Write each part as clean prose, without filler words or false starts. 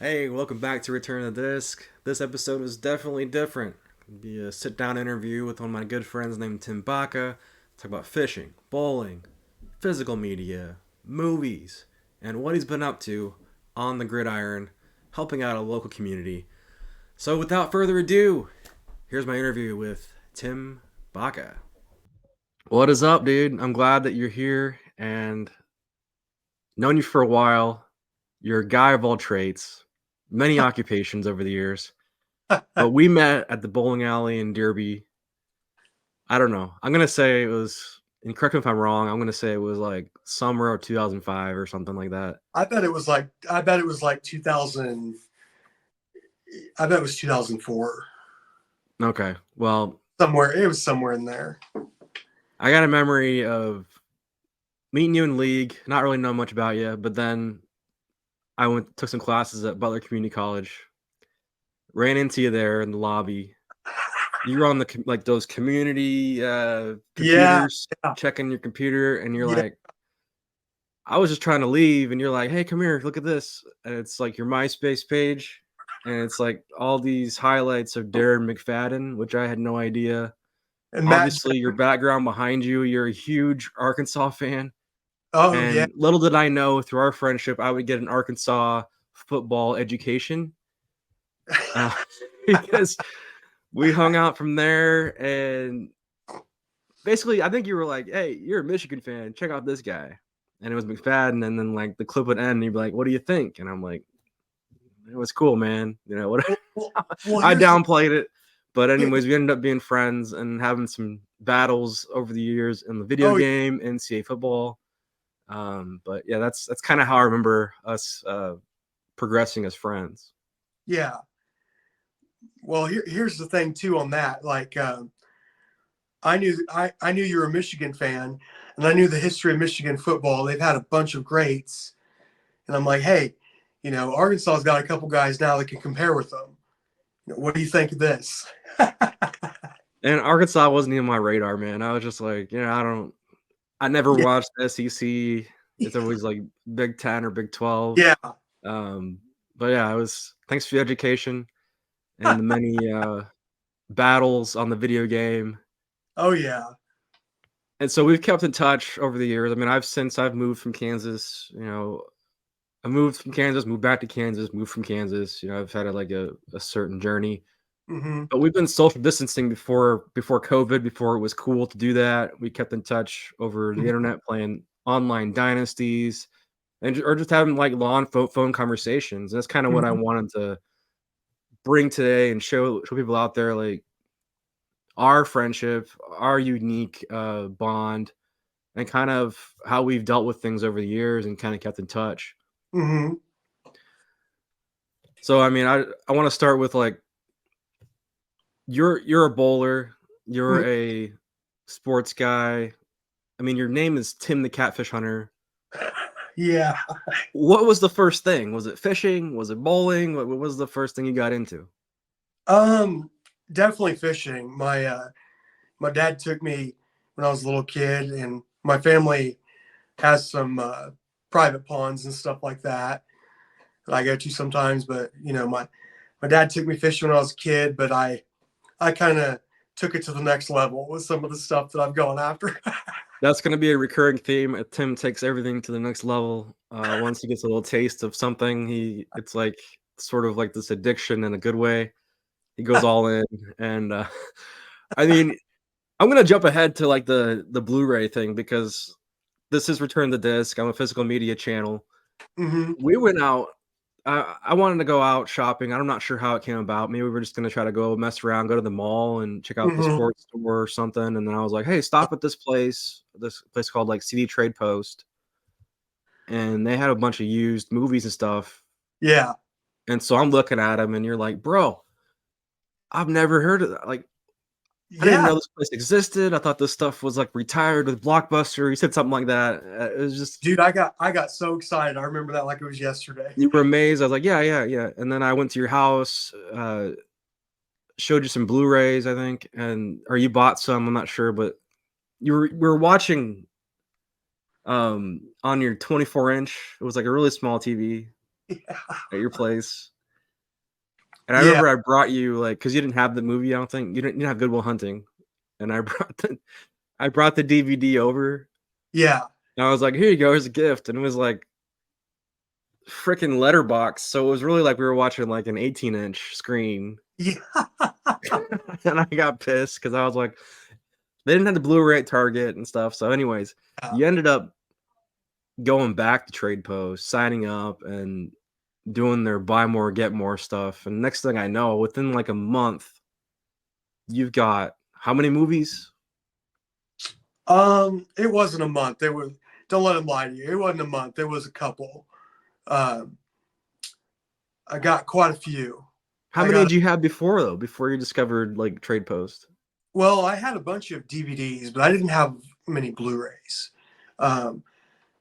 Hey, welcome back to Return of the Disc. This episode was definitely different. It'll be a sit down interview with one of my good friends named Tim Baca. Talk about fishing, bowling, physical media, movies, and what he's been up to on the gridiron, helping out a local community. So, without further ado, here's my interview with Tim Baca. What is up, dude? I'm glad that you're here and known you for a while. You're a guy of all traits, many occupations over the years. But we met at the bowling alley in Derby. I don't know. I'm gonna say it was, and correct me if I'm wrong. I'm gonna say it was like summer of 2005 or something like that. I bet it was like 2000. I bet it was 2004. Okay. Well, Somewhere it was somewhere in there. I got a memory of meeting you in league, not really know much about you, but then I took some classes at Butler Community College. Ran into you there in the lobby. You were on the like those community Yeah, computers, yeah, checking your computer, and you're yeah. like, I was just trying to leave, and you're like, "Hey, come here, look at this." And it's like your MySpace page, and it's like all these highlights of Darren McFadden, which I had no idea. And Matt. Obviously, your background behind you, you're a huge Arkansas fan, Oh yeah. and little did I know through our friendship, I would get an Arkansas football education uh, because we hung out from there, and basically, I think you were like, "Hey, you're a Michigan fan. Check out this guy." And it was McFadden, and then like the clip would end, and you'd be like, "What do you think?" And I'm like, "It was cool, man." You know what? Well, well, well, I here's the downplayed it, but here, anyways, we ended up being friends and having some battles over the years in the video oh game, NCAA football. But yeah, that's kind of how I remember us progressing as friends. yeah. Well, here's the thing too on that. Like I knew you were a Michigan fan, and I knew the history of Michigan football. They've had a bunch of greats, and I'm like, hey, Arkansas's got a couple guys now that can compare with them. What do you think of this? And Arkansas wasn't even my radar, man. I was just like, I never Yeah, watched SEC. It's always like Big 10 or Big 12. yeah. Um, but yeah, it was thanks for the education and the many battles on the video game. Oh yeah. And so we've kept in touch over the years. I mean, I've moved from Kansas, I moved from Kansas, moved back to Kansas, moved from Kansas. I've had a certain journey. Hmm. But we've been social distancing before COVID, before it was cool to do that. We kept in touch over the Hmm. internet playing online dynasties or just having like long phone conversations. And that's kind of what I Hmm. wanted to bring today and show people out there like our friendship, our unique bond, and kind of how we've dealt with things over the years and kind of kept in touch. Hmm. So I mean, I want to start with like you're a bowler, you're a sports guy. I mean, your name is Tim the Catfish Hunter. Yeah. What was the first thing? Was it fishing? Was it bowling? What was the first thing you got into? Um, Definitely fishing. My dad took me when I was a little kid, and my family has some private ponds and stuff like that that I go to sometimes. But my dad took me fishing when I was a kid, but I kind of took it to the next level with some of the stuff that I've gone after. That's going to be a recurring theme. Tim takes everything to the next level. Once he gets a little taste of something, it's like sort of like this addiction in a good way. He goes all in, and I mean, I'm gonna jump ahead to like the Blu-ray thing because this is Return the Disc. I'm a physical media channel. Hmm. We went out. I wanted to go out shopping. I'm not sure how it came about. Maybe we were just gonna try to go mess around, go to the mall, and check out the Hmm. sports store or something. And then I was like, "Hey, stop at this place called like CD Trade Post," and they had a bunch of used movies and stuff. Yeah. And so I'm looking at them, and you're like, "Bro, I've never heard of that. Like, I didn't Yeah. know this place existed. I thought this stuff was like retired with Blockbuster." You said something like that. It was just Dude, I got so excited. I remember that like it was yesterday. you were amazed. I was like, "Yeah, yeah, yeah." And then I went to your house. Showed you some Blu-rays, I think, and or you bought some, I'm not sure, but we were watching on your 24 inch. It was like a really small TV. at your place. And I Yeah. remember I brought you like because you didn't have the movie. I don't think you didn't have Good Will Hunting, and I brought the DVD over. Yeah. And I was like, "Here you go, here's a gift," and it was like freaking letterbox. So it was really like we were watching like an 18-inch screen. Yeah. And I got pissed because I was like, they didn't have the Blu-ray at Target and stuff. So, anyways, you ended up going back to Trade Post, signing up, and doing their buy more, get more stuff. And next thing I know, within like a month, you've got how many movies? It wasn't a month. There was, don't let him lie to you. It wasn't a month. There was a couple. Um, I got quite a few. How I many got, did you have before though? Before you discovered like Trade Post? well, I had a bunch of DVDs, but I didn't have many Blu-rays. Um,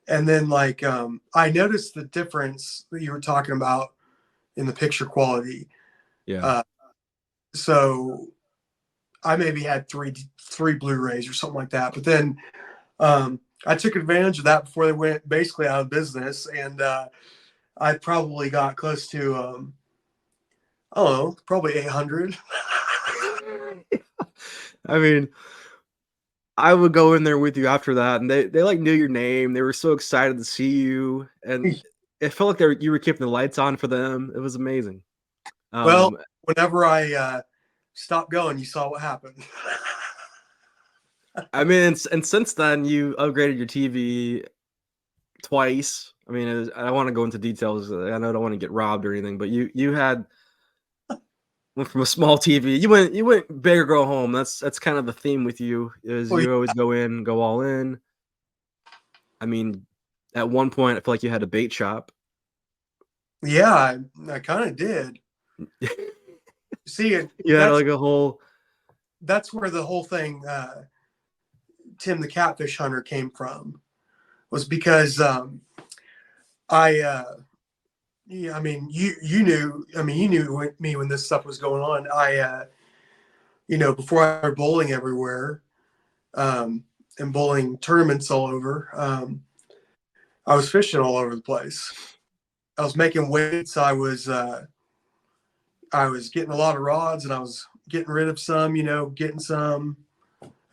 and then I noticed the difference that you were talking about in the picture quality. Yeah. Uh, so I maybe had three Blu-rays or something like that. But then I took advantage of that before they went basically out of business, and I probably got close to I don't know, probably 800. I mean, I would go in there with you after that, and they like knew your name. They were so excited to see you, and it felt like you were keeping the lights on for them. It was amazing. Well, Um, whenever I stopped going, you saw what happened. I mean, and since then you upgraded your TV twice. I mean, I don't want to go into details. I know I don't want to get robbed or anything, but you had went from a small TV. You went big or go home. That's kind of the theme with you. Is Well, you always go in, go all in. I mean, at one point, I feel like you had a bait shop. yeah, I kind of did. See, You had like a whole that's where the whole thing, Tim the Catfish Hunter, came from. Was because I yeah, I mean, you knew. I mean, you knew me when this stuff was going on. Before I started bowling everywhere, um, and bowling tournaments all over, I was fishing all over the place. I was making weights. I was getting a lot of rods, and I was getting rid of some. Getting some.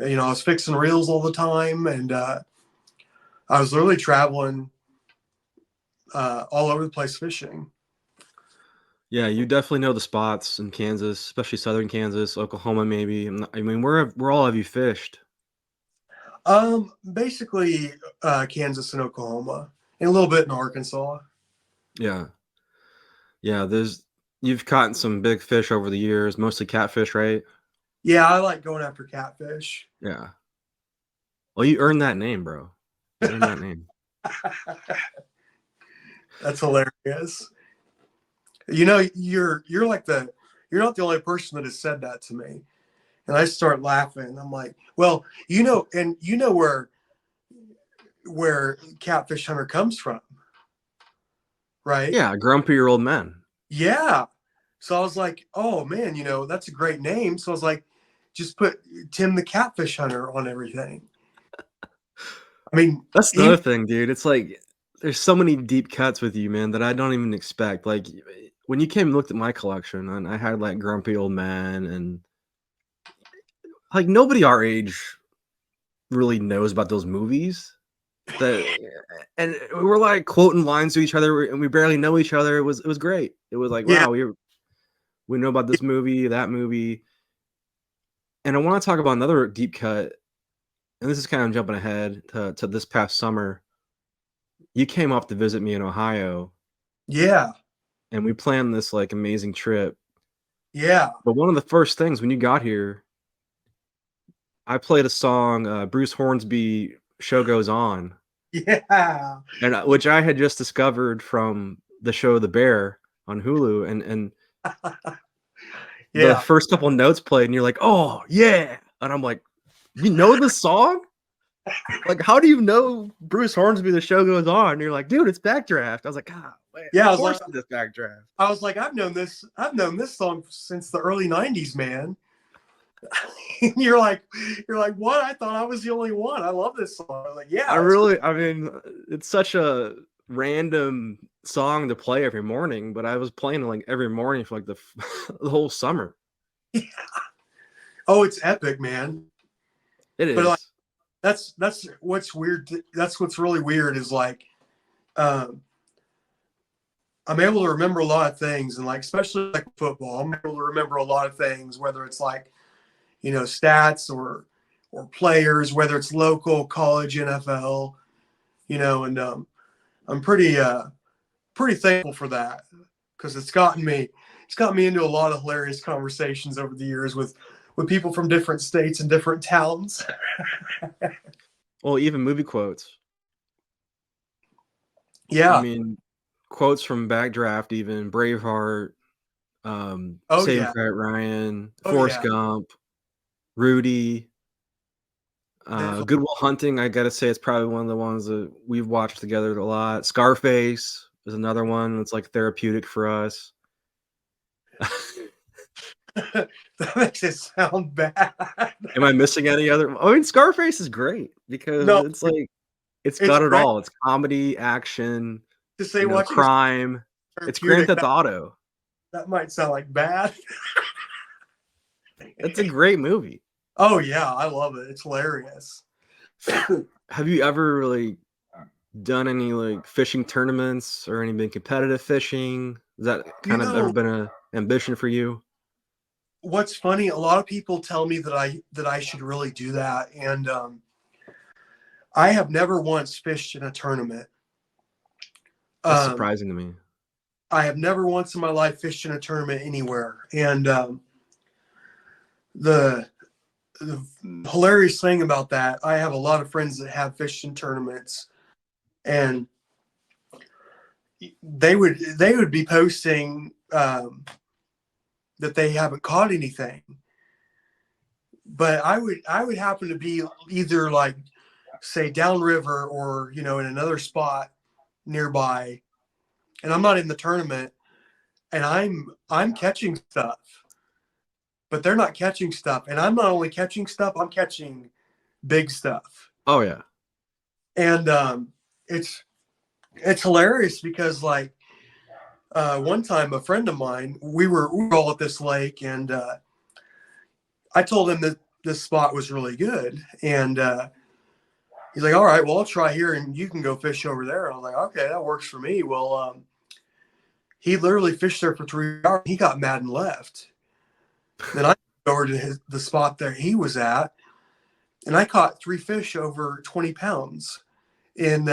I was fixing reels all the time, and I was literally traveling all over the place fishing. yeah. You definitely know the spots in Kansas, especially southern Kansas, Oklahoma, maybe. I mean, where all have you fished? Basically, Kansas and Oklahoma, and a little bit in Arkansas. Yeah, yeah. You've caught some big fish over the years, mostly catfish, right? Yeah, I like going after catfish. Yeah. Well, you earned that name, bro. You earned that name. That's hilarious. You're not the only person that has said that to me. And I start laughing. I'm like, well, and you know where Catfish Hunter comes from, right? Yeah, grumpy old men. Yeah. So I was like, oh man, that's a great name. So I was like, just put Tim the Catfish Hunter on everything. I mean, That's the other even, thing, dude. It's like there's so many deep cuts with you, man, that I don't even expect. Like when you came and looked at my collection, and I had like grumpy old man, and like nobody our age really knows about those movies. That and we were like quoting lines to each other, and we barely know each other. It was great. It was like, yeah, wow, we know about this movie, that movie. And I want to talk about another deep cut, and this is kind of jumping ahead to this past summer. You came up to visit me in Ohio, yeah, and we planned this like amazing trip. yeah, But one of the first things when you got here, I played a song, Bruce Hornsby, "Show Goes On," yeah, and which I had just discovered from the show The Bear on Hulu, and the yeah, first couple notes played, and you're like, "Oh yeah," and I'm like, "You know the song? Like, how do you know Bruce Hornsby, The Show Goes On?" And you're like, "Dude, it's Backdraft." I was like, "Ah, man, yeah. of course it's Backdraft." I was like, I've known this song since the early '90s, man. And you're like, what? I thought I was the only one. I love this song. I was like, yeah, that's great. I mean, it's such a random song to play every morning, but I was playing it like every morning for like the whole summer. Oh, it's epic, man. It But like is. that's what's weird. That's what's really weird is like um, I'm able to remember a lot of things, and like especially like football, I'm able to remember a lot of things, whether it's like stats or players, whether it's local, college, NFL, and I'm pretty thankful for that because it's gotten me into a lot of hilarious conversations over the years with people from different states and different towns. Well, even movie quotes. I Yeah. mean, quotes from Backdraft, even Braveheart, Oh Saving yeah. Private Ryan, Oh Forrest yeah. Gump, Rudy, Definitely. Good Will Hunting. I gotta say, it's probably one of the ones that we've watched together a lot. Scarface is another one that's like therapeutic for us. That makes it sound bad. Am I missing any other? I mean, Scarface is great because No, it's like it's it's got it great all. It's comedy, action, to say watching crime. It's Grand therapeutic. Theft That, Auto. that might sound like bad. It's a great movie. Oh yeah, I love it. It's hilarious. Have you ever really done any like fishing tournaments or any been competitive fishing? Has that You kind of ever know been a ambition for you? what's funny? A lot of people tell me that I should really do that, and I have never once fished in a tournament. That's Um, surprising to me. I have never once in my life fished in a tournament anywhere, and the the hilarious thing about that, I have a lot of friends that have fished in tournaments, and they would be posting that they haven't caught anything, but I would happen to be either like say downriver or in another spot nearby, and I'm not in the tournament, and I'm catching stuff, but they're not catching stuff, and I'm not only catching stuff, I'm catching big stuff, Oh yeah. and it's it's hilarious because like one time a friend of mine we were all at this lake, and I told him that this spot was really good, and he's like, all right, well, I'll try here and you can go fish over there. And I was like, okay, that works for me. Well, he literally fished there for 3 hours. He got mad and left. Then I went over to the spot that he was at, and I caught 3 fish over 20 pounds in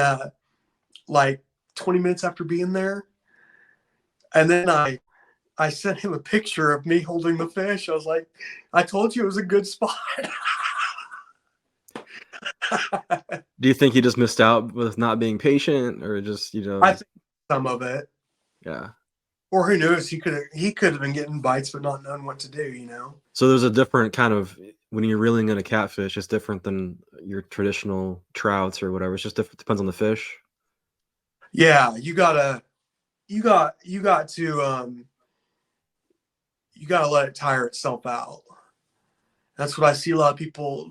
like 20 minutes after being there. And then I sent him a picture of me holding the fish. I was like, I told you it was a good spot. Do you think you just missed out with not being patient or just, I think some of it, yeah. or who knows, he could have been getting bites but not knowing what to do. So there's a different kind of when you're reeling in a catfish, it's different than your traditional trouts or whatever. It's just different, depends on the fish. Yeah, you gotta let it tire itself out. That's what I see a lot of people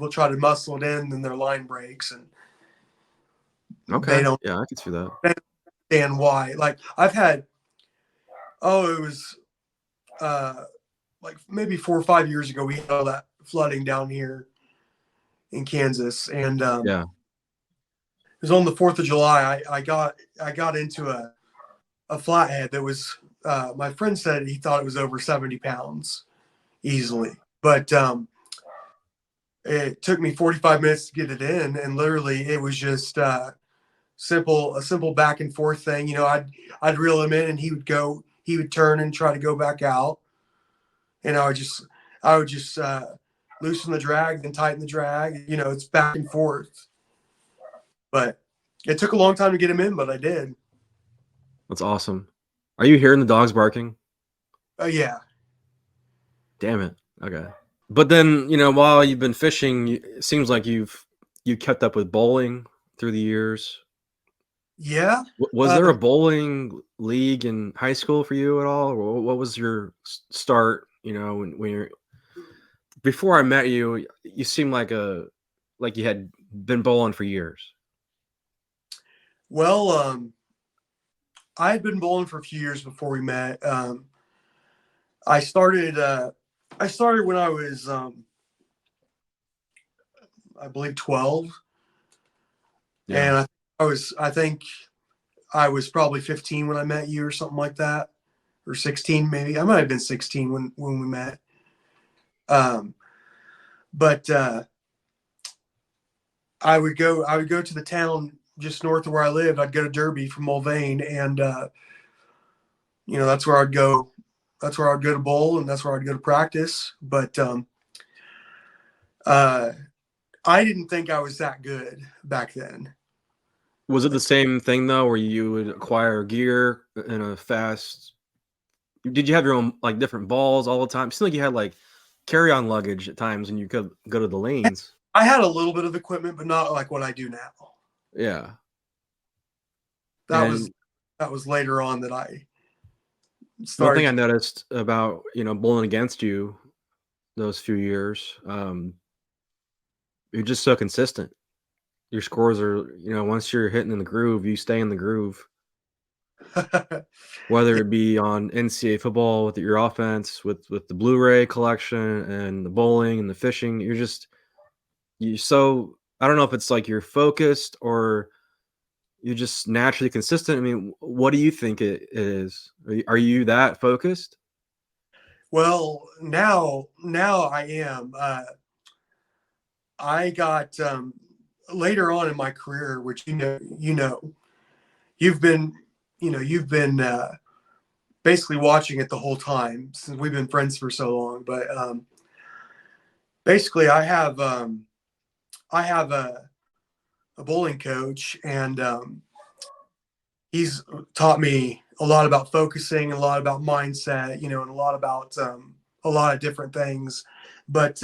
try to muscle it in, and their line breaks, and they Okay. don't Yeah, I can see that. understand why. Like I've had, it was uh like maybe 4 or 5 years ago, we had all that flooding down here in Kansas, and Yeah. it was on the 4th of July. I got into a flathead that was my friend said he thought it was over 70 pounds easily, but it took me 45 minutes to get it in, and literally it was just a simple back and forth thing. I'd reel him in, and he would turn and try to go back out, and I would just loosen the drag, then tighten the drag. It's back and forth, but it took a long time to get him in, but I did. That's awesome. Are you hearing the dogs barking? Yeah. Damn it. Okay. But then, while you've been fishing, it seems like you kept up with bowling through the years. Yeah. Was there a bowling league in high school for you at all? Or what was your start, when you're before I met you, you seemed like you had been bowling for years. Well, I had been bowling for a few years before we met. I started. I started when I was, I believe, 12, Yeah. and I think I was probably 15 when I met you, or something like that, or 16 maybe. I might have been 16 when we met. Um, but I would go to the town just north of where I lived. I'd go to Derby from Mulvane, and that's where I'd go. That's where I'd go to bowl, and that's where I'd go to practice. But uh, I didn't think I was that good back then. Was it the same thing though, where you would acquire gear in a fast? Did you have your own like different balls all the time? It seemed like you had like carry-on luggage at times, and you could go to the lanes. I had a little bit of equipment, but not like what I do now. Yeah, That was and that was later on that I one thing started. I noticed about bowling against you those few years, you're just so consistent. Your scores are, once you're hitting in the groove, you stay in the groove. Whether Yeah, it be on NCAA football with your offense, with the Blu-ray collection and the bowling and the fishing, you so I don't know if it's like you're focused or you're just naturally consistent. I mean, what do you think it is? Are you that focused? well, now I am. I got later on in my career, which you've been you've been basically watching it the whole time since we've been friends for so long. But basically, I have a bowling coach, and he's taught me a lot about focusing, a lot about mindset, and a lot about a lot of different things. But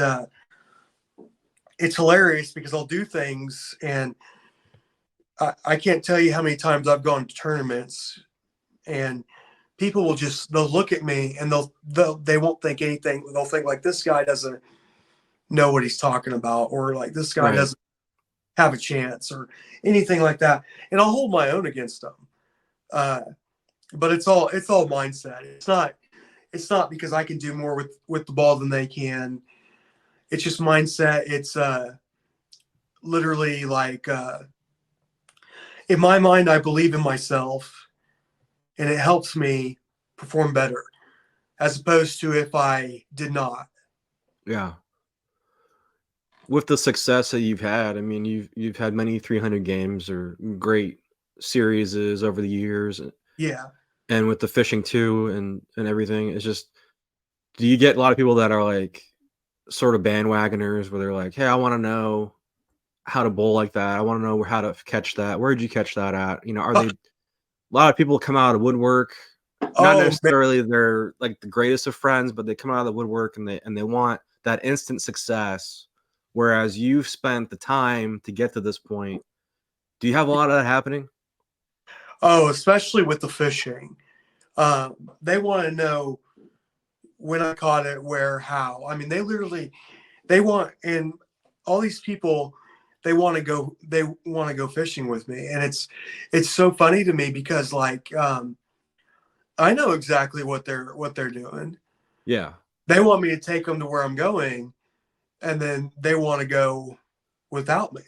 it's hilarious because I'll do things, and I can't tell you how many times I've gone to tournaments, and people they'll look at me, and they won't think anything. They'll think like, this guy doesn't know what he's talking about, or like, this guy Right. doesn't have a chance, or anything like that. And I'll hold my own against them. Uh, but it's all mindset. It's not because I can do more with the ball than they can. It's just mindset. It's literally like, in my mind, I believe in myself, and it helps me perform better, as opposed to if I did not. Yeah. With the success that you've had, I mean, you've had many 300 games or great series over the years, Yeah. and with the fishing too, and everything. It's just, do you get a lot of people that are like sort of bandwagoners where they're like, "Hey, I want to know how to bowl like that. I want to know how to catch that. Where'd you catch that at?" Are they a lot of people come out of woodwork, not Oh man. necessarily they're like the greatest of friends, but they come out of the woodwork and they want that instant success. Whereas you've spent the time to get to this point. Do you have a lot of that happening? Oh, especially with the fishing. They want to know when I caught it, where, how. I mean, they want, and all these people, they want to go fishing with me, and it's so funny to me because, like, I know exactly what they're doing. Yeah. They want me to take them to where I'm going, and then they want to go without me.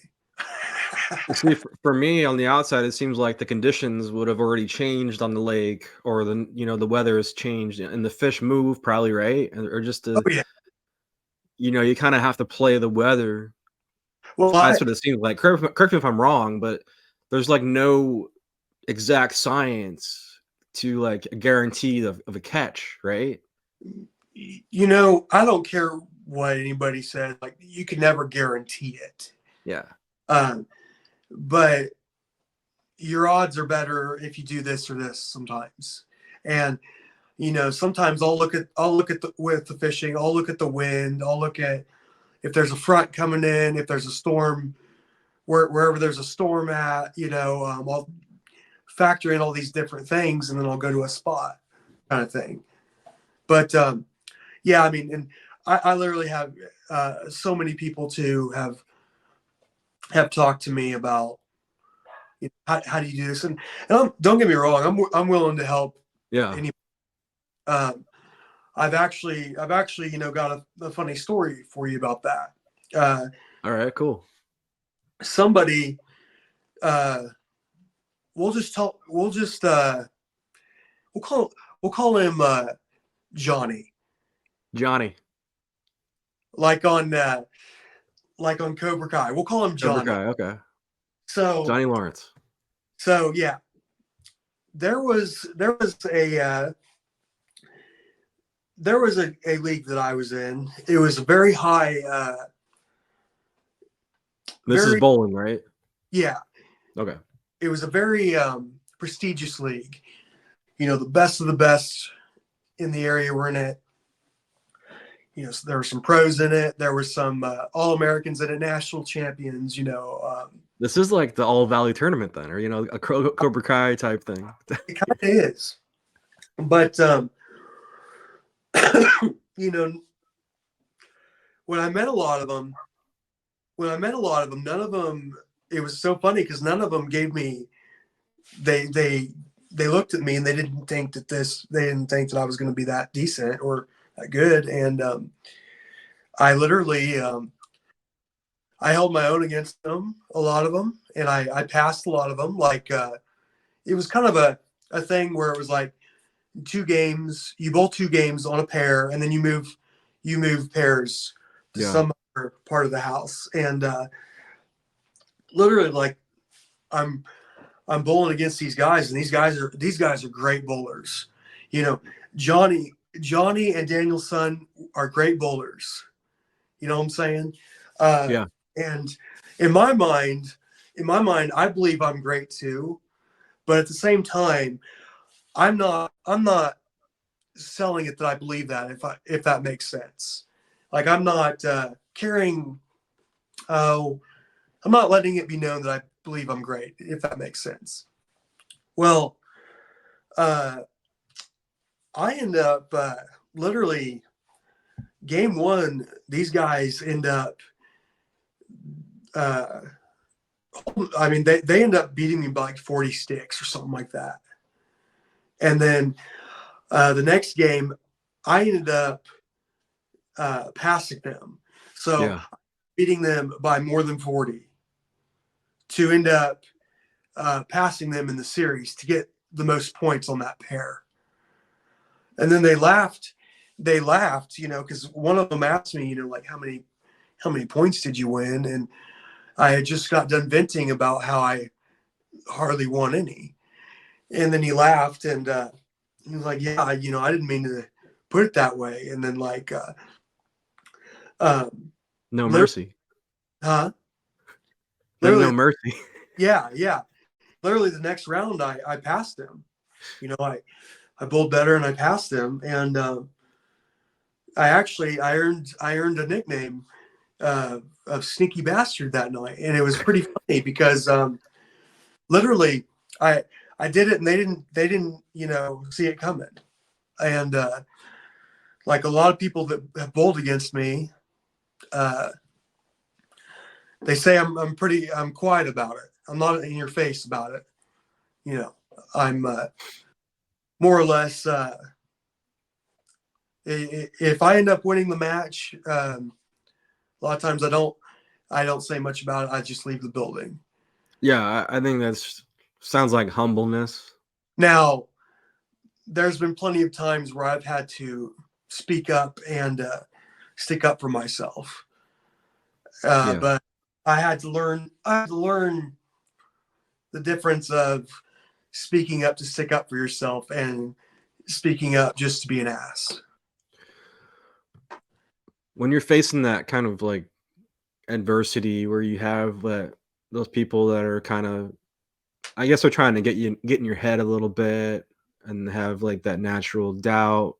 See, for me on the outside, it seems like the conditions would have already changed on the lake, or the weather has changed, and the fish move probably, right, or just Oh the yeah. you kind of have to play the weather. Well, That's what it seems like. Correct me if I'm wrong, but there's like no exact science to like a guarantee of a catch, right? I don't care what anybody says. Like, you can never guarantee it. Yeah. Um, but your odds are better if you do this or this sometimes. And sometimes I'll look at with the fishing. I'll look at the wind. I'll look at if there's a front coming in, if there's a storm, wherever there's a storm at. I'll factor in all these different things, and then I'll go to a spot, kind of thing. But yeah, I mean, and I literally have so many people too have talked to me about How do you do this? And don't get me wrong, I'm willing to help Yeah. any. Um, I've actually got a funny story for you about that. Uh, All right. Cool. Somebody, uh, we'll just tell we'll call we'll call him Johnny, Johnny. like on Cobra Kai. We'll call him Cobra Johnny. Kai. Okay. So Johnny Lawrence. yeah, there was a league that I was in. It was a very high, This is very bowling, right? yeah. Okay. It was a very prestigious league. The best of the best in the area were in it. So there were some pros in it. There were some All Americans in it, national champions. This is like the All Valley tournament then, or a Cobra Kai type thing. It kind of is. But you know, when I met a lot of them, none of them. It was so funny because none of them gave me. They looked at me and they didn't think that I was going to be that decent or that good. And I literally I held my own against them, a lot of them, and I passed a lot of them. Like it was kind of a thing where it was like 2 games, you bowl 2 games on a pair, and then you move pairs to Yeah. some other part of the house. And literally, like I'm I'm bowling against these guys, and these guys are great bowlers. You know, Johnny and Daniel's son are great bowlers. You know what I'm saying? Uh, Yeah. and in my mind, I believe I'm great too. But at the same time, I'm not selling it that I believe that, if that makes sense. Like I'm not carrying. Oh, I'm not letting it be known that I believe I'm great, if that makes sense. Well, uh, I end up literally game one. These guys end up. Uh, I mean, they end up beating me by like 40 sticks or something like that. And then the next game, I ended up passing them. So Yeah. beating them by more than 40 to end up passing them in the series to get the most points on that pair. And then they laughed. They laughed, because one of them asked me, like how many points did you win? And I had just got done venting about how I hardly won any. And then he laughed and he was like, "Yeah, I didn't mean to put it that way." And then like, um, No literally, mercy. huh? Like Literally, no mercy. yeah, yeah. Literally, the next round, I passed him. I bowled better and I passed him, and I earned a nickname of Sneaky Bastard that night, and it was pretty funny because literally I I did it and they didn't see it coming, and like a lot of people that have bowled against me, uh, they say I'm quiet about it. I'm not in your face about it. You know, I'm more or less. If I end up winning the match, a lot of times I don't say much about it. I just leave the building. Yeah, I think that's sounds like humbleness. Now, there's been plenty of times where I've had to speak up and stick up for myself, Yeah. but I had to learn. I had to learn the difference of speaking up to stick up for yourself and speaking up just to be an ass. When you're facing that kind of like adversity where you have those people that are kind of, I guess, they're trying to get in your head a little bit and have like that natural doubt.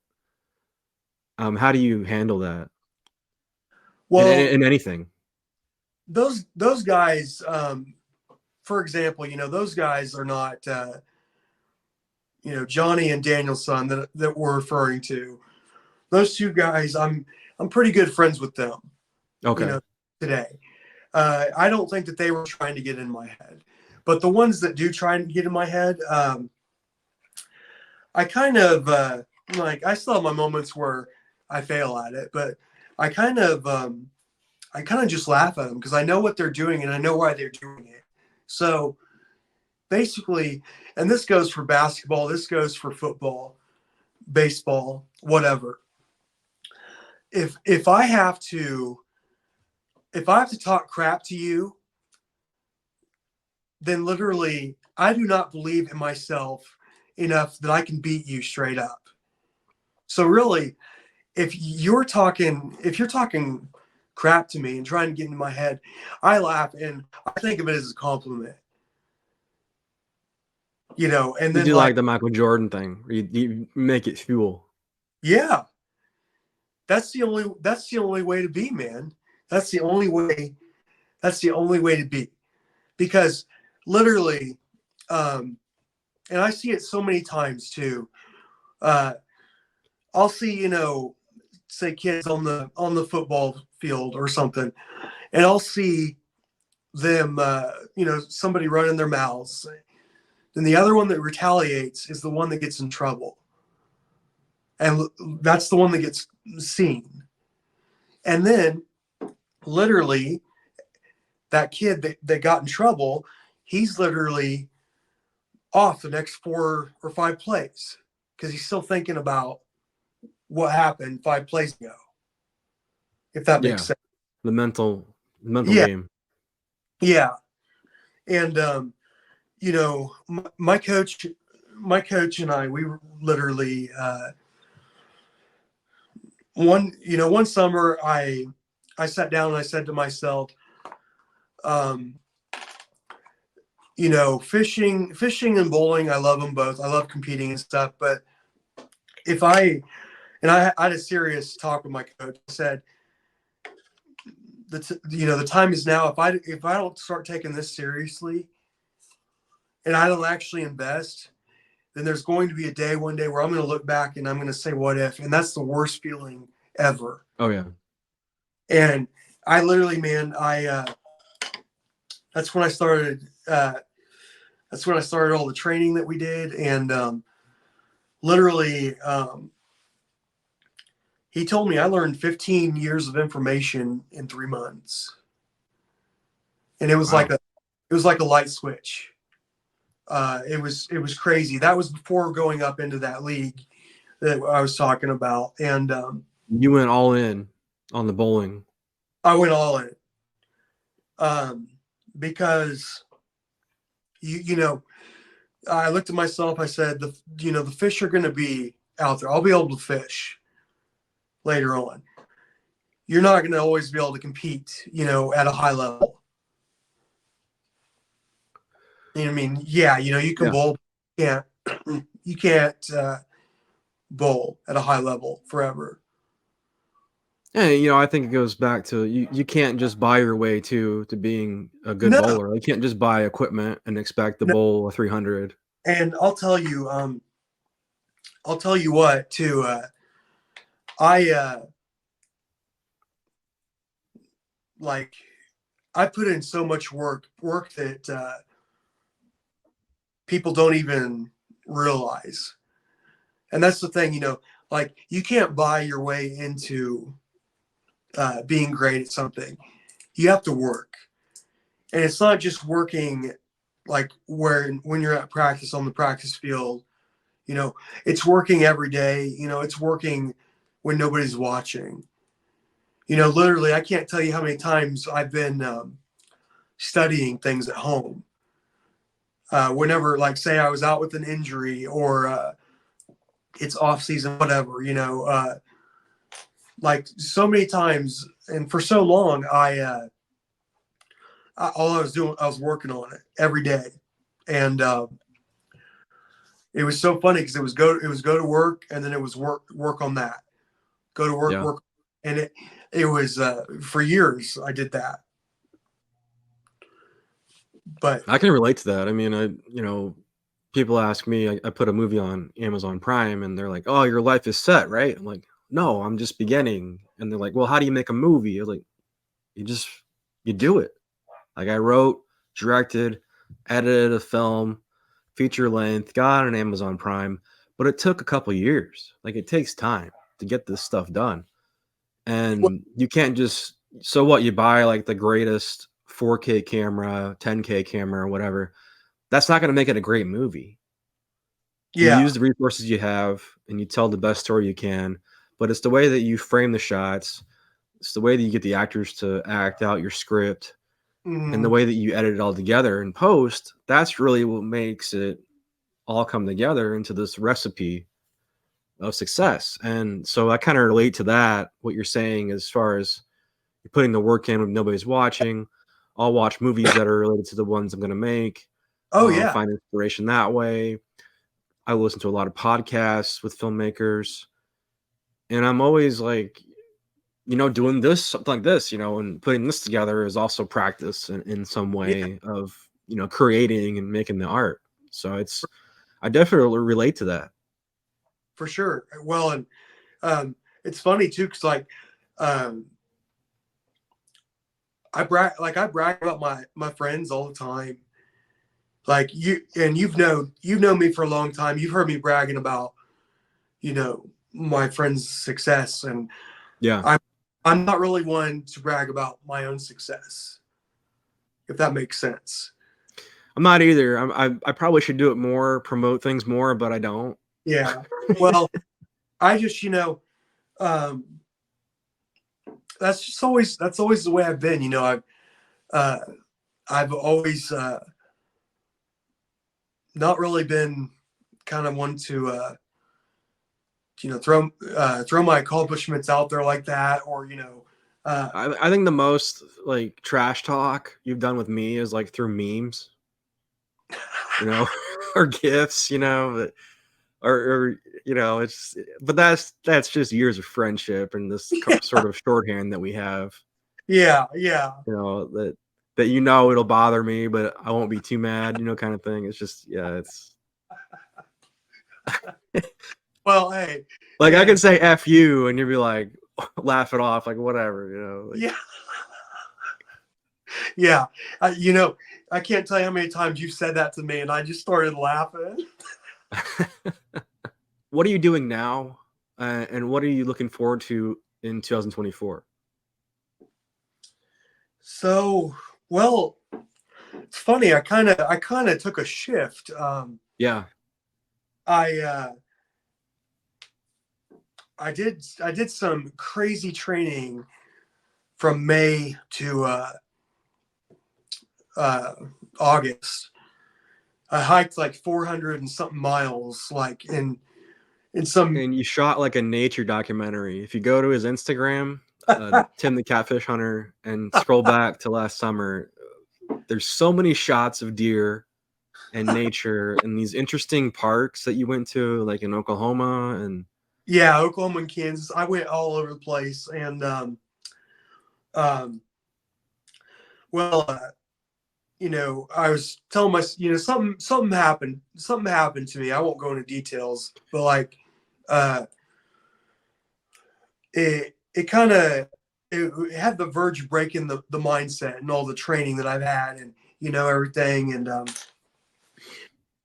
How do you handle that Well, in anything? those guys, for example, those guys are not, Johnny and Daniel's son that we're referring to. Those two guys, I'm pretty good friends with them. You Okay. know, today. I don't think that they were trying to get in my head, But the ones that do try and get in my head, I kind of like, I still have my moments where I fail at it, but I kind of just laugh at them because I know what they're doing and I know why they're doing it. So basically, and this goes for basketball, this goes for football, baseball, whatever. If I have to talk crap to you, then literally I do not believe in myself enough that I can beat you straight up. So really, if you're talking crap to me and trying to get into my head, I laugh and I think of it as a compliment. And You then do like, like the Michael Jordan thing, where you make it fuel. yeah, that's the only way to be, man. That's the only way. That's the only way to be. Because literally, um, and I see it so many times too. Uh, I'll see, say kids on the football field or something, and I'll see them, somebody running their mouths. Then the other one that retaliates is the one that gets in trouble, and that's the one that gets seen. And then, literally, that kid that got in trouble, he's literally off the next 4 or 5 plays because he's still thinking about what happened 5 plays ago, if that makes Yeah, sense. the mental Yeah, game. yeah. And my coach and I, we were literally one summer I sat down and I said to myself, um, fishing and bowling, I love them both. I love competing and stuff. But if I and I had a serious talk with my coach. I said, the time is now. If I don't start taking this seriously and I don't actually invest, then there's going to be a day one day where I'm going to look back and I'm going to say, what if? And that's the worst feeling ever. Oh yeah. And I literally, man, that's when I started. That's when I started all the training that we did, and literally, he told me I learned 15 years of information in 3 months, and Wow. it was like a light switch. It was crazy. That was before going up into that league that I was talking about, and You went all in on the bowling. I went all in, um, because you know I looked at myself. I said, the fish are going to be out there. I'll be able to fish later on. You're not going to always be able to compete, at a high level. You know what I mean? Yeah, you can Yeah. bowl. Yeah, you can't bowl at a high level forever. And I think it goes back to you can't just buy your way to being a good No, bowler. You can't just buy equipment and expect to no. bowl a 300. And I'll tell you what too. I like I put in so much work that people don't even realize. And that's the thing, like, you can't buy your way into being great at something. You have to work, and it's not just working like when you're at practice on the practice field. You know, it's working every day. It's working when nobody's watching. Literally, I can't tell you how many times I've been studying things at home. Whenever, like, say I was out with an injury or it's off season, whatever. Like, so many times and for so long, all I was doing, I was working on it every day, and it was so funny because it was go to work, and then it was work on that, go to work, Yeah. work, and it was for years I did that. But I can relate to that. I mean, people ask me, I put a movie on Amazon Prime and they're like, "Oh, your life is set, right?" I'm like, "No, I'm just beginning." And they're like, "Well, how do you make a movie?" I'm like, you do it. Like I wrote, directed, edited a film, feature length, got on Amazon Prime, but it took a couple years. Like it takes time to get this stuff done. Well, And you can't just so what you buy like the greatest 4K camera, 10K camera or whatever. That's not going to make it a great movie. You yeah. use the resources you have and you tell the best story you can, but it's the way that you frame the shots, it's the way that you get the actors to act out your script, and the Mm, way that you edit it all together in post. That's really what makes it all come together into this recipe of success. And so I kind of relate to that, what you're saying as far as you're putting the work in when nobody's watching. I'll watch movies that are related to the ones I'm going to make, oh yeah, find inspiration that way. I listen to a lot of podcasts with filmmakers, and I'm always like, doing this something like this, and putting this together is also practice in some yeah, way of creating and making the art. So I definitely relate to that. for sure. Well, and it's funny too, because um, I brag about my friends all the time. Like you've known me for a long time. You've heard me bragging about my friends' success, and Yeah, I I'm not really one to brag about my own success, if that makes sense. I'm not either. I probably should do it more, promote things more, but I don't. Yeah. Well, I just um, that's always the way I've been. Uh, I've always not really been kind of one to throw my accomplishments out there like that, or uh, I think the most like trash talk you've done with me is like through memes, you know, or gifts, or it's but that's just years of friendship and this yeah, sort of shorthand that we have, yeah, yeah. that it'll bother me, but I won't be too mad, kind of thing. It's just yeah, it's Well, hey, like I can and say F you and you'll be like laugh it off, like whatever, like yeah, yeah. I can't tell you how many times you've said that to me, and I just started laughing. what are you doing now? And what are you looking forward to in 2024? So, well, it's funny. I kind of took a shift. Yeah. I I did some crazy training from May to uh, August. I hiked like 400 and something miles, like in some. And you shot like a nature documentary. If you go to his Instagram, Tim the Catfish Hunter, and scroll back to last summer, there's so many shots of deer and nature and these interesting parks that you went to, like in Oklahoma. And Yeah, Oklahoma and Kansas. I went all over the place, and um, well, I was telling something happened. Something happened to me. I won't go into details, but like, uh, it kind of it had the verge of breaking the mindset and all the training that I've had, and everything, and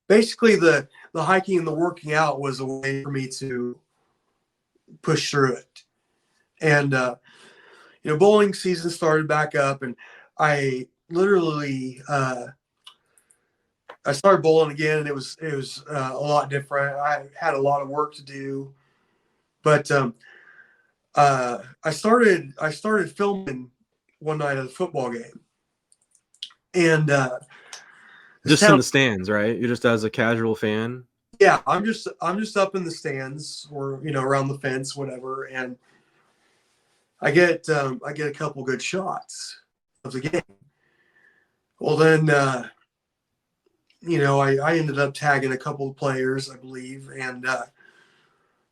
basically the hiking and the working out was a way for me to push through it. And bowling season started back up, and I literally I started bowling again, and it was a lot different. I had a lot of work to do, but I started filming one night at a football game, and this just in town. the stands, right? You're just as a casual fan. Yeah, I'm just up in the stands, or around the fence, whatever, and I get a couple good shots of the game. Well, then I ended up tagging a couple of players, I believe, and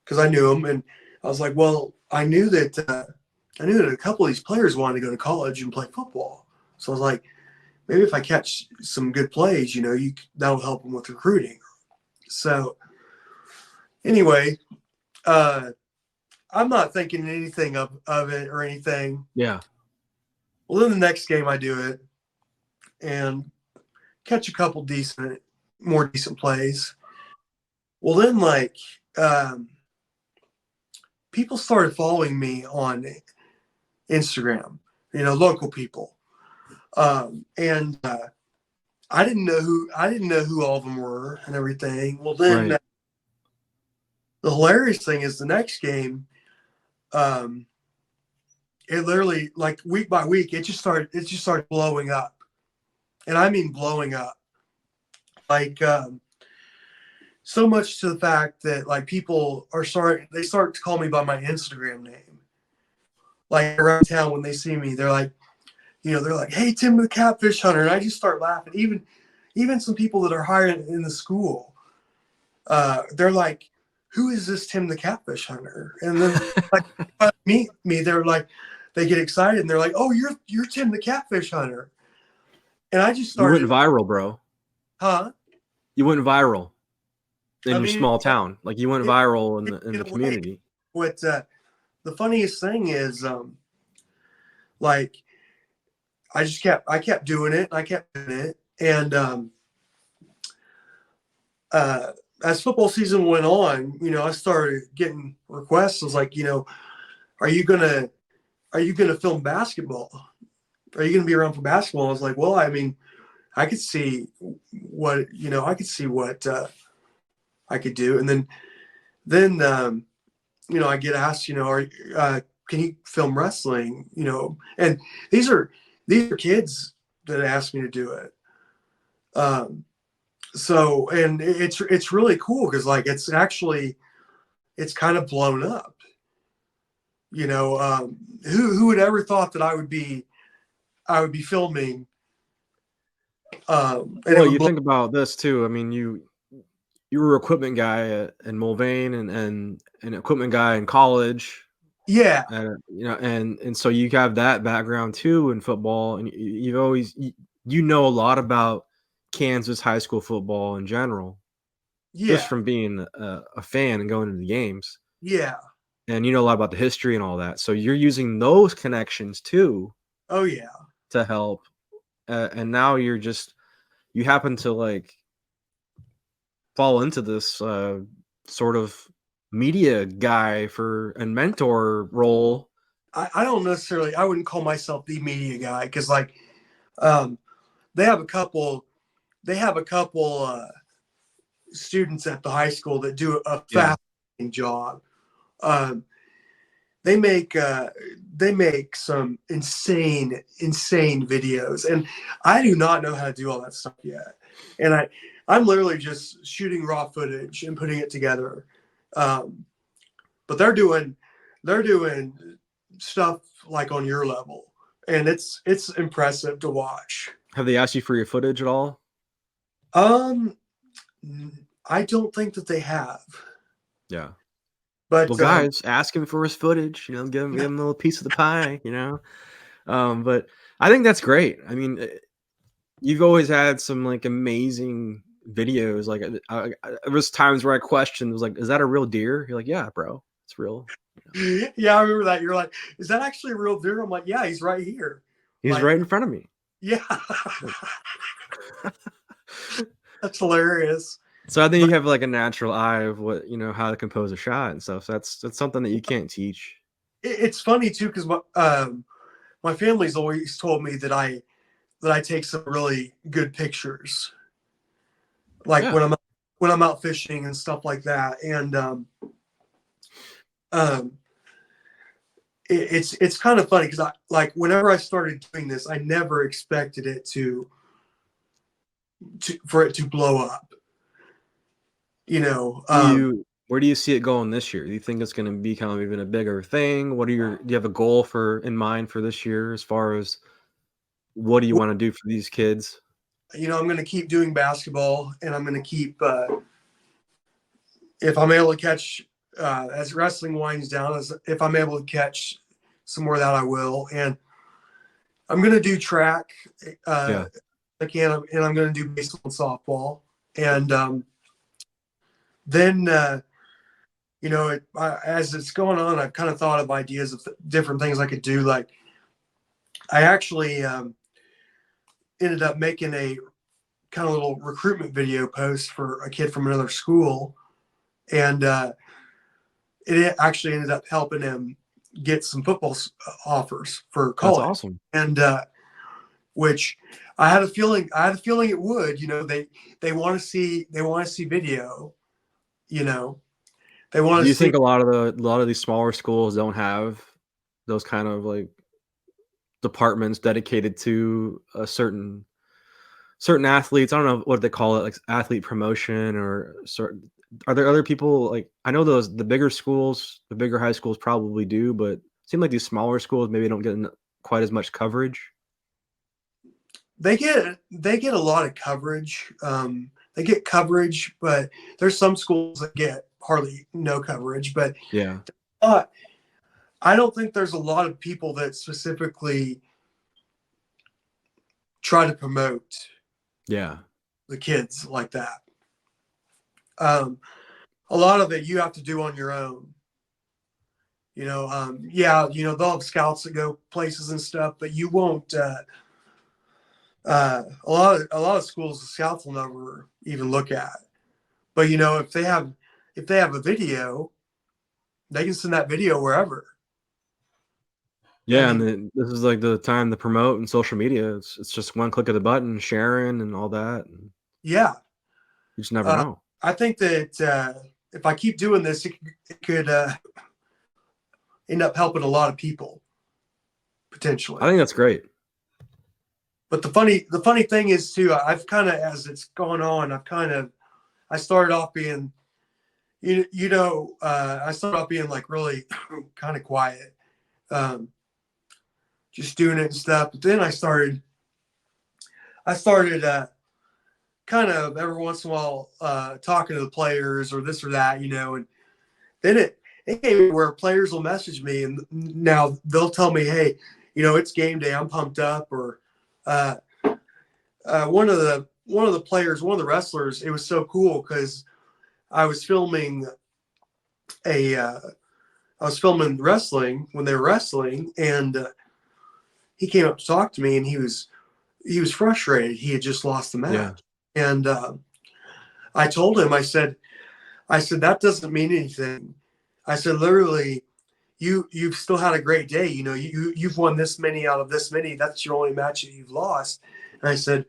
because I knew them, and I was like, well, I knew that a couple of these players wanted to go to college and play football. So I was like, maybe if I catch some good plays, that'll help them with recruiting. So anyway, uh, I'm not thinking anything of it or anything. Yeah. Well, then the next game I do it, and catch a couple more decent plays. Well, then um, people started following me on Instagram, local people, and I didn't know who all of them were and everything. Well, then Right. the hilarious thing is the next game, um, it literally like week by week, it just started blowing up, and I mean blowing up, like so much to the fact that like people they start to call me by my Instagram name, like around town when they see me, they're like, "Hey, Tim the Catfish Hunter," and I just start laughing. Even some people that are higher in the school, they're like, "Who is this Tim the Catfish Hunter?" And then like meet me, they're like, they get excited and they're like, "Oh, you're Tim the Catfish Hunter," and I just You went started, viral, bro. huh? You went viral in I your mean, small town. Like you went it, viral in it, the in a way, community. what the funniest thing is, like I kept doing it, I kept doing it, and uh, as football season went on, I started getting requests. I was like, are you gonna are you gonna film basketball? Are you gonna be around for basketball? I was like, well, I mean, I could see what I could do, and then I get asked, can you film wrestling? And these are these are kids that asked me to do it. Um, so and it's really cool because like it's kind of blown up. Who would ever thought that I would be filming, and it Well, would you blow. think about this too. I mean, you were equipment guy in Mulvane and an equipment guy in college. Yeah, And so you have that background too in football, and you've always you know a lot about Kansas high school football in general, just yeah, from being a fan and going to the games, yeah. and you know a lot about the history and all that. So you're using those connections too Oh yeah, to help, and now you happen to like fall into this sort of media guy for and mentor role. I don't necessarily. I wouldn't call myself the media guy because like um, they have a couple. They have a couple students at the high school that do a Yeah. fascinating job. Um, they make some insane videos, and I do not know how to do all that stuff yet. And I'm literally just shooting raw footage and putting it together. Um, but they're doing stuff like on your level, and it's impressive to watch. Have they asked you for your footage at all? Um, I don't think that they have, Yeah. Well, but guys, ask him for his footage. Give him a little piece of the pie. But I think that's great. I mean, you've always had some like amazing videos. Like, there was times where I questioned, was like, "Is that a real deer?" You're like, "Yeah, bro, it's real. yeah, I remember that. You're like, is that actually a real deer? I'm like, yeah, he's right here. He's Like, right in front of me." yeah, that's hilarious. So I think But you have like a natural eye of how to compose a shot and stuff. So that's something that you can't teach. it's funny too because my family's always told me that I take some really good pictures, like Yeah. when I'm out fishing and stuff like that. And um, it's kind of funny because I like whenever I started doing this, I never expected it for it to blow up. You know, Where do you see it going this year? Do you think it's going to become even a bigger thing? Do you have a goal in mind for this year as far as what do you want to do for these kids? I'm going to keep doing basketball, and I'm going to keep if I'm able to catch as wrestling winds down, as if I'm able to catch some more of that, I will. And I'm going to do track uh, Yeah. again, and I'm going to do baseball and softball. And then, as it's going on, I've kind of thought of ideas of different things I could do. Like, I actually ended up making a kind of little recruitment video post for a kid from another school, and it actually ended up helping him get some football offers for That's college, awesome. and which I had a feeling it would. They want to see video. You know, they want Do to you see. think a lot of these smaller schools don't have those kind of like departments dedicated to a certain athletes? I don't know what they call it, like athlete promotion or certain. Are there other people like I know the bigger schools, the bigger high schools probably do, but it seem like these smaller schools maybe don't get quite as much coverage. They get a lot of coverage. They get coverage, but there's some schools that get hardly no coverage. But Yeah. uh, I don't think there's a lot of people that specifically try to promote Yeah. the kids like that. Um, a lot of it you have to do on your own. Yeah, they'll have scouts that go places and stuff, but you won't. A lot of schools, the scouts will never even look at. But if they have a video, they can send that video wherever. I Yeah, and mean, then this is like the time to promote and social media. It's just one click of the button, sharing and all that. And yeah. you just never Uh, know. I think that if I keep doing this, it could end up helping a lot of people I potentially. think that's great. But the funny thing is too, I've kind of as it's gone on, I started off being I started off being like really kind of quiet, um, just doing it and stuff. But then I started kind of every once in a while talking to the players or this or that, and then it came where players will message me and now they'll tell me, hey, it's game day, I'm pumped up, or uh, one of the players, one of the wrestlers, it was so cool because I was filming a I was filming wrestling when they were wrestling, and he came up to talk to me, and he was frustrated. He had just lost the Yeah. match, and I told him, I said that doesn't mean anything. I said literally, you've still had a great day. You've won this many out of this many. That's your only match that you've lost. And I said,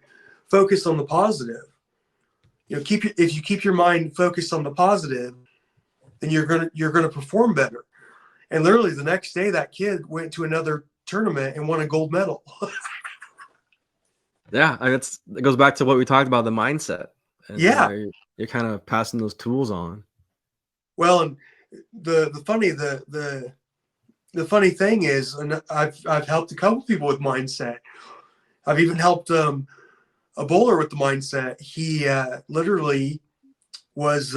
focus on the positive. If you keep your mind focused on the positive, then you're gonna perform better. And literally the next day, that kid went to another tournament and won a gold medal. Yeah, and it goes back to what we talked about, the mindset, and Yeah. you're kind of passing those tools on. Well, and the funny thing is, and I've helped a couple people with mindset. I've even helped a bowler with the mindset. He literally was,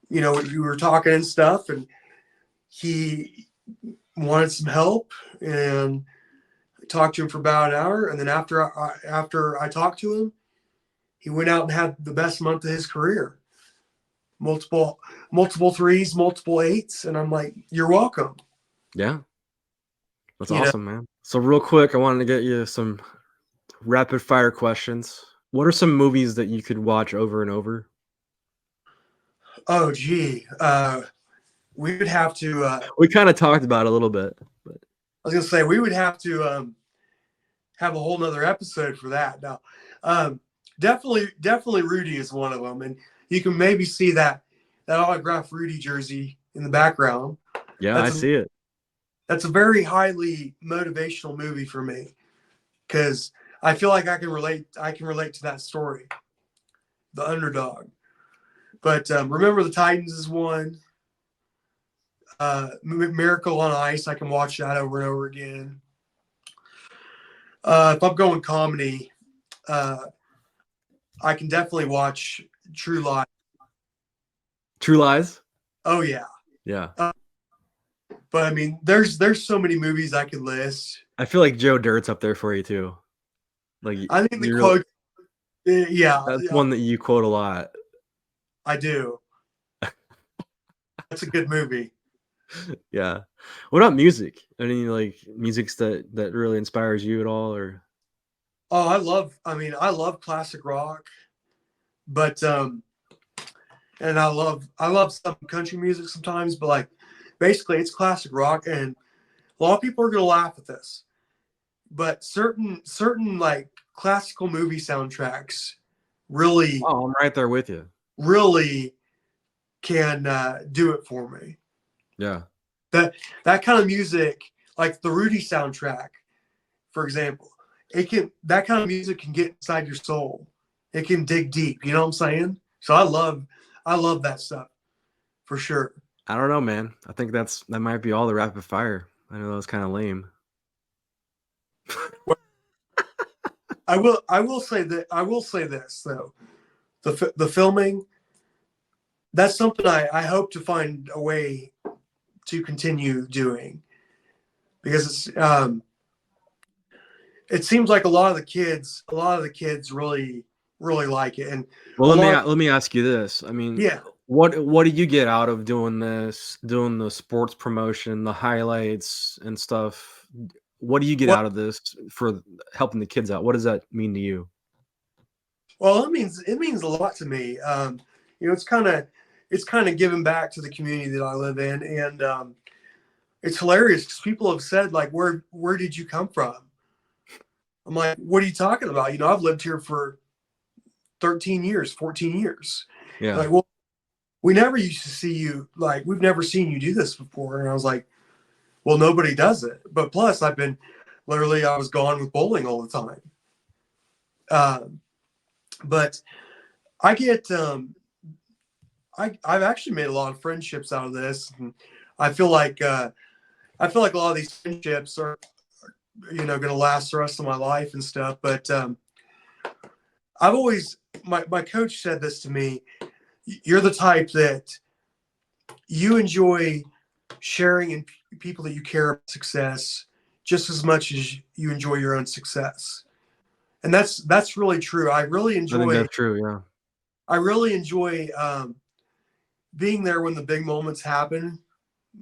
we were talking and stuff, and he wanted some help, and I talked to him for about an hour, and then after I talked to him, he went out and had the best month of his career. Multiple threes, multiple eights, and I'm like, you're welcome. Yeah, that's You know, awesome, man. So real quick, I wanted to get you some rapid fire questions. What are some movies that you could watch over and over? oh gee, we would have to. We kind of talked about it a little bit, but I was gonna say we would have to have a whole nother episode for that. Now, definitely, Rudy is one of them, and you can maybe see that autographed Rudy jersey in the background. yeah, I That's a see it. that's a very highly motivational movie for me because I feel like I can relate. I can relate to that story, the underdog. But remember, the Titans is one. Miracle on Ice. I can watch that over and over again. If I'm going comedy, uh, I can definitely watch True Lies. True Lies. Oh yeah, Yeah, uh, but I mean, there's so many movies I could list. I feel like Joe Dirt's up there for you too. Like I think the you really, quote, yeah, that's yeah, one that you quote a lot. I do. That's a good movie. Yeah. What about music? Any like musics that really inspires you at all, or Oh, I mean, I love classic rock, but and I love some country music sometimes, but like basically it's classic rock, and a lot of people are gonna laugh at this, but certain like classical movie soundtracks really Oh, I'm right there with you. really can do it for me. Yeah. That that kind of music, like the Rudy soundtrack, for example, it can that kind of music can get inside your soul. It can dig deep. You know what I'm saying? So I love that stuff for sure. I don't know, man. I think that might be all the rapid fire. I know that was kind of lame. I will say this though, the filming, that's something I hope to find a way to continue doing because it seems like a lot of the kids really like it, and Well, a lot of let me ask you this. I mean, yeah. what do you get out of doing this, doing the sports promotion, the highlights and stuff? What do you get Well, out of this for helping the kids out? What does that mean to you? well, it means a lot to me. You know, it's kind of giving back to the community that I live in, and it's hilarious because people have said like, where did you come from? I'm like, what are you talking about? You know, I've lived here for 13 years, 14 years. They're Yeah. like, well, we never used to see you, like, we've never seen you do this before. And I was like, well, nobody does it. But plus, I was gone with bowling all the time. Um, but I get, I've actually made a lot of friendships out of this. And I feel like, I feel like a lot of these friendships are, you know, going to last the rest of my life and stuff. But I've always, my coach said this to me. You're the type that you enjoy sharing in people that you care about success just as much as you enjoy your own success. And that's really true. I think that's true, yeah. I really enjoy being there when the big moments happen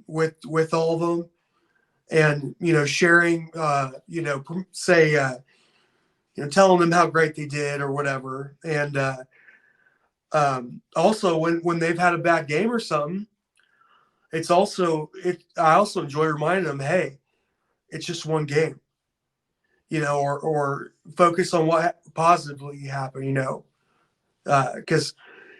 with all of them, and you know sharing you know say you know telling them how great they did or whatever, and also when they've had a bad game or something, I also enjoy reminding them, hey, it's just one game, you know, or focus on what positively happened, you know, because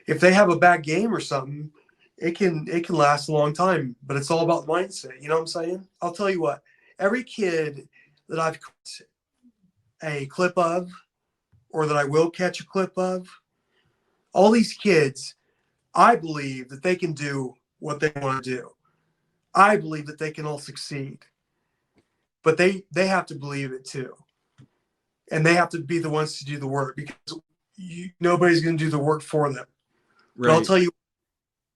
if they have a bad game or something, it can last a long time. But it's all about mindset. You know what I'm saying? I'll tell you what. Every kid that I've caught a clip of, or that I will catch a clip of, all these kids, I believe that they can do what they want to do. I believe that they can all succeed, but they have to believe it too, and they have to be the ones to do the work because nobody's going to do the work for them. But Right.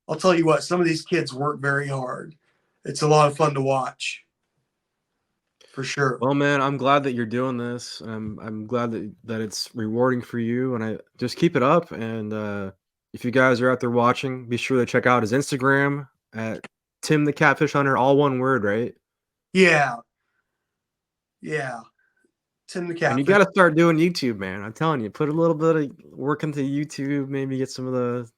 I'll tell you what, some of these kids work very hard. It's a lot of fun to watch, for sure. Well, man, I'm glad that you're doing this. I'm glad that it's rewarding for you, and I just keep it up. And if you guys are out there watching, be sure to check out his Instagram at Tim the Catfish Hunter, all one word, right? Yeah, yeah. Tim the And you Catfish. got to start doing YouTube, man. I'm telling you, put a little bit of work into YouTube, maybe get some of the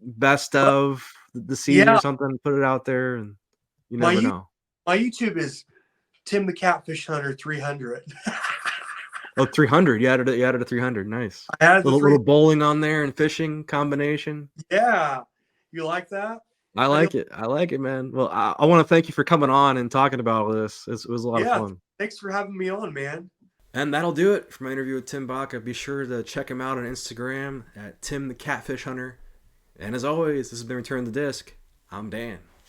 best of the season or Yeah, something, put it out there, and you my never you know. my YouTube is Tim the Catfish Hunter 300. Oh, 300. You added a 300. Nice. I added the three. Little bowling on there and fishing combination. Yeah, you like that? I I do. like it. I like it, man. Well, I want to thank you for coming on and talking about all this. It was a lot of Yeah, fun. thanks for having me on, man. And that'll do it for my interview with Tim Baca. Be sure to check him out on Instagram at Tim the Catfish Hunter. And as always, this has been Return the Disc. I'm Dan.